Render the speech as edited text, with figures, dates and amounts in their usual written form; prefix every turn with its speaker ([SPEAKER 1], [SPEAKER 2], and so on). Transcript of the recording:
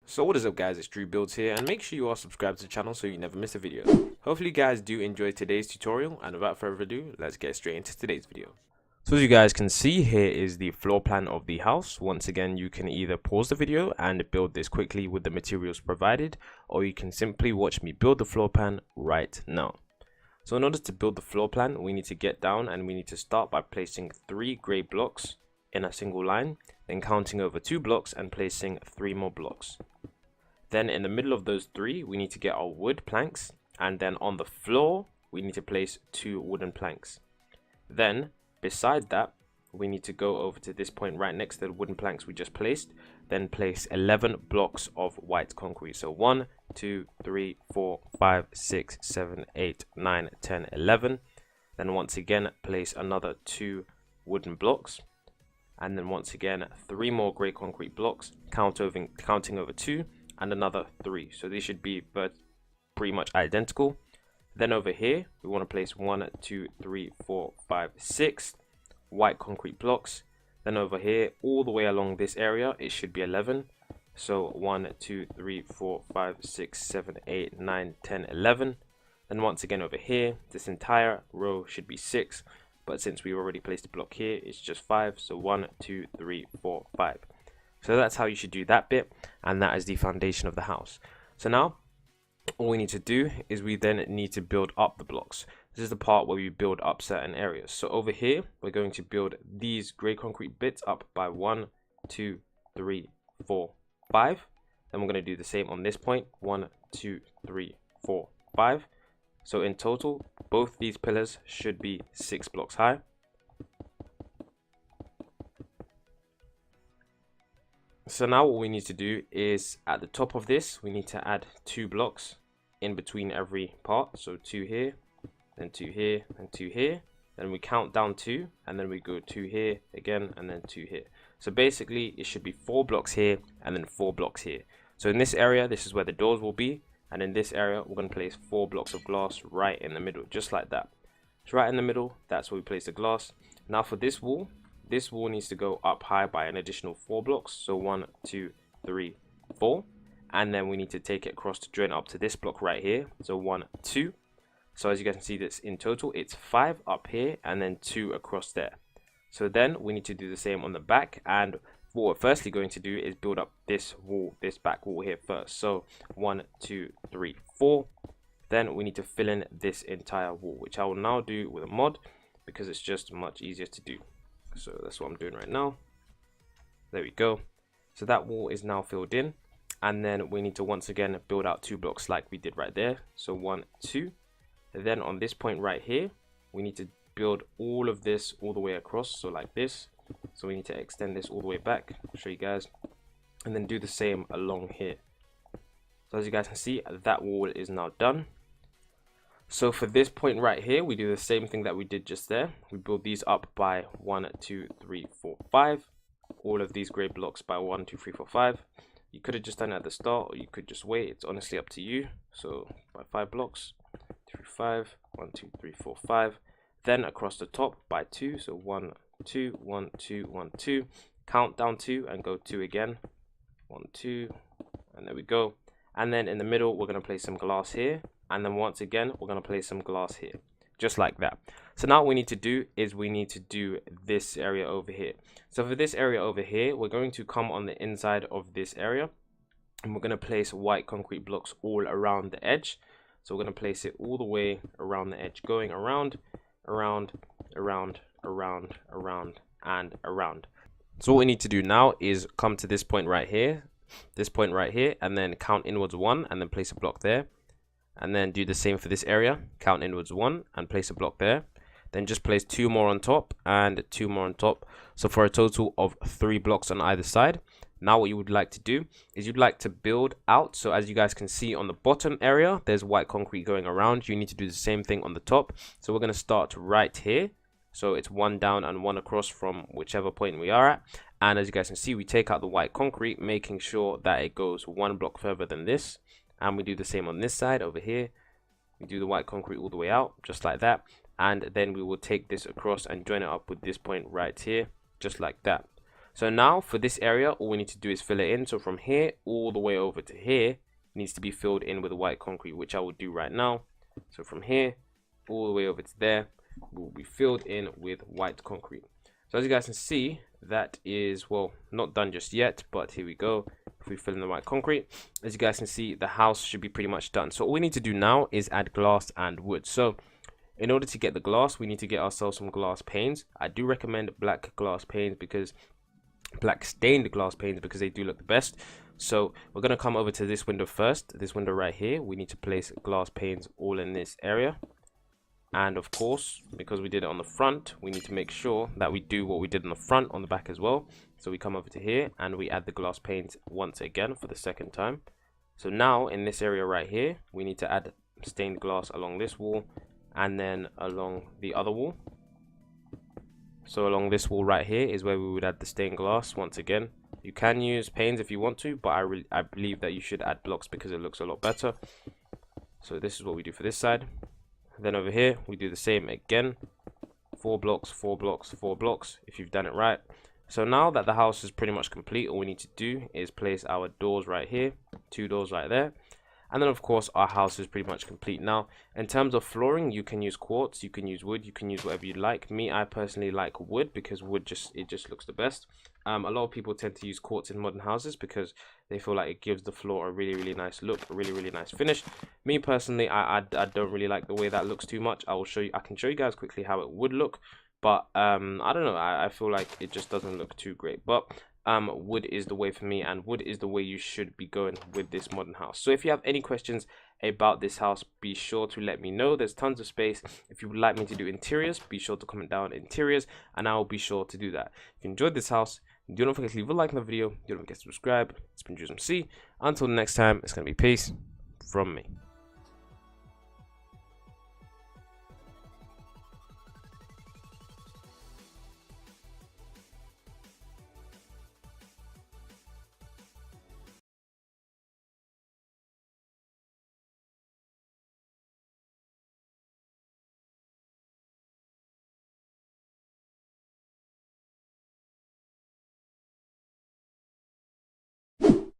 [SPEAKER 1] So what is up guys, it's Drew Builds here, and make sure you are subscribed to the channel so you never miss a video. Hopefully you guys do enjoy today's tutorial, and without further ado, let's get straight into today's video. So as you guys can see, here is the floor plan of the house. Once again, you can either pause the video and build this quickly with the materials provided, or you can simply watch me build the floor plan right now. So in order to build the floor plan, we need to get down and we need to start by placing 3 grey blocks in a single line, then counting over 2 blocks and placing 3 more blocks. Then in the middle of those 3, we need to get our wood planks, and then on the floor, we need to place 2 wooden planks. Then beside that, we need to go over to this point right next to the wooden planks we just placed, then place 11 blocks of white concrete. So 1, 2, 3, 4, 5, 6, 7, 8, 9, 10, 11. Then once again, place another 2 wooden blocks. And then once again, 3 more grey concrete blocks, counting over 2. And another 3, so these should be pretty much identical. Then over here we want to place 1, 2, 3, 4, 5, 6 white concrete blocks. Then over here all the way along this area it should be 11, so 1, 2, 3, 4, 5, 6, 7, 8, 9, 10, 11. Then once again over here this entire row should be 6, but since we already placed a block here it's just 5, so 1, 2, 3, 4, 5. So that's how you should do that bit, and that is the foundation of the house. So now all we need to do is we then need to build up the blocks. This is the part where we build up certain areas. So over here we're going to build these grey concrete bits up by 1, 2, 3, 4, 5. Then we're going to do the same on this point, 1, 2, 3, 4, 5. So in total both these pillars should be 6 blocks high. So now what we need to do is at the top of this we need to add 2 blocks in between every part. So 2 here, then 2 here, and 2 here. Then we count down 2 and then we go 2 here again and then 2 here. So basically it should be 4 blocks here and then 4 blocks here. So in this area this is where the doors will be, and in this area we're going to place 4 blocks of glass right in the middle, just like that. So right in the middle, that's where we place the glass. Now for this wall needs to go up high by an additional 4 blocks, so 1, 2, 3, 4, and then we need to take it across to join up to this block right here, so 1, 2. So as you guys can see, this in total it's 5 up here and then 2 across there. So then we need to do the same on the back, and what we're firstly going to do is build up this wall, this back wall here first. So 1, 2, 3, 4. Then we need to fill in this entire wall, which I will now do with a mod because it's just much easier to do. So that's what I'm doing right now. There we go. So that wall is now filled in, and then we need to once again build out 2 blocks like we did right there. So 1, 2. And then on this point right here we need to build all of this all the way across, so like this. So we need to extend this all the way back, I'll show you guys, and then do the same along here. So as you guys can see, that wall is now done. So for this point right here, we do the same thing that we did just there. We build these up by 1, 2, 3, 4, 5. All of these grey blocks by 1, 2, 3, 4, 5. You could have just done it at the start, or you could just wait. It's honestly up to you. So by 5 blocks, 3, 5, 1, 2, 3, 4, 5. Then across the top by 2. So 1, 2, 1, 2, 1, 2. Count down 2 and go 2 again. 1, 2, and there we go. And then in the middle, we're going to place some glass here. And then once again we're going to place some glass here, just like that. So now what we need to do is we need to do this area over here. So for this area over here, we're going to come on the inside of this area, and we're going to place white concrete blocks all around the edge. So we're going to place it all the way around the edge, going around, around, around, around, around, and around. So what we need to do now is come to this point right here, and then count inwards 1 and then place a block there. And then do the same for this area, count inwards 1 and place a block there. Then just place 2 more on top and 2 more on top, so for a total of 3 blocks on either side. Now what you would like to do is you'd like to build out. So as you guys can see on the bottom area there's white concrete going around. You need to do the same thing on the top. So we're going to start right here, so it's 1 down and 1 across from whichever point we are at. And as you guys can see, we take out the white concrete, making sure that it goes 1 block further than this. And we do the same on this side over here. We do the white concrete all the way out, just like that. And then we will take this across and join it up with this point right here, just like that. So now for this area, all we need to do is fill it in. So from here all the way over to here needs to be filled in with white concrete, which I will do right now. So from here all the way over to there will be filled in with white concrete. So as you guys can see, that is, well, not done just yet, but here we go. If we fill in the white concrete, as you guys can see, the house should be pretty much done. So all we need to do now is add glass and wood. So in order to get the glass, we need to get ourselves some glass panes. I do recommend black glass panes, because black stained glass panes, because they do look the best. So we're going to come over to this window first, this window right here. We need to place glass panes all in this area. And of course, because we did it on the front, we need to make sure that we do what we did on the front on the back as well. So we come over to here and we add the glass panes once again for the second time. So now in this area right here, we need to add stained glass along this wall and then along the other wall. So along this wall right here is where we would add the stained glass once again. You can use panes if you want to, but I believe that you should add blocks because it looks a lot better. So this is what we do for this side. Then over here we do the same again, 4 blocks, 4 blocks, 4 blocks, if you've done it right. So now that the house is pretty much complete, all we need to do is place our doors right here, 2 doors right there, and then of course our house is pretty much complete. Now in terms of flooring, you can use quartz, you can use wood, you can use whatever you like. Me, I personally like wood because wood just looks the best. A lot of people tend to use quartz in modern houses because they feel like it gives the floor a really nice look, a really nice finish. Me personally, I don't really like the way that looks too much. I can show you guys quickly how it would look, but I don't know, I feel like it just doesn't look too great. But wood is the way for me, and wood is the way you should be going with this modern house. So if you have any questions about this house, be sure to let me know. There's tons of space. If you would like me to do interiors, be sure to comment down interiors and I will be sure to do that. If you enjoyed this house, do not forget to leave a like on the video. Do not forget to subscribe. It's been DreamsMC. Until next time, it's going to be peace from me.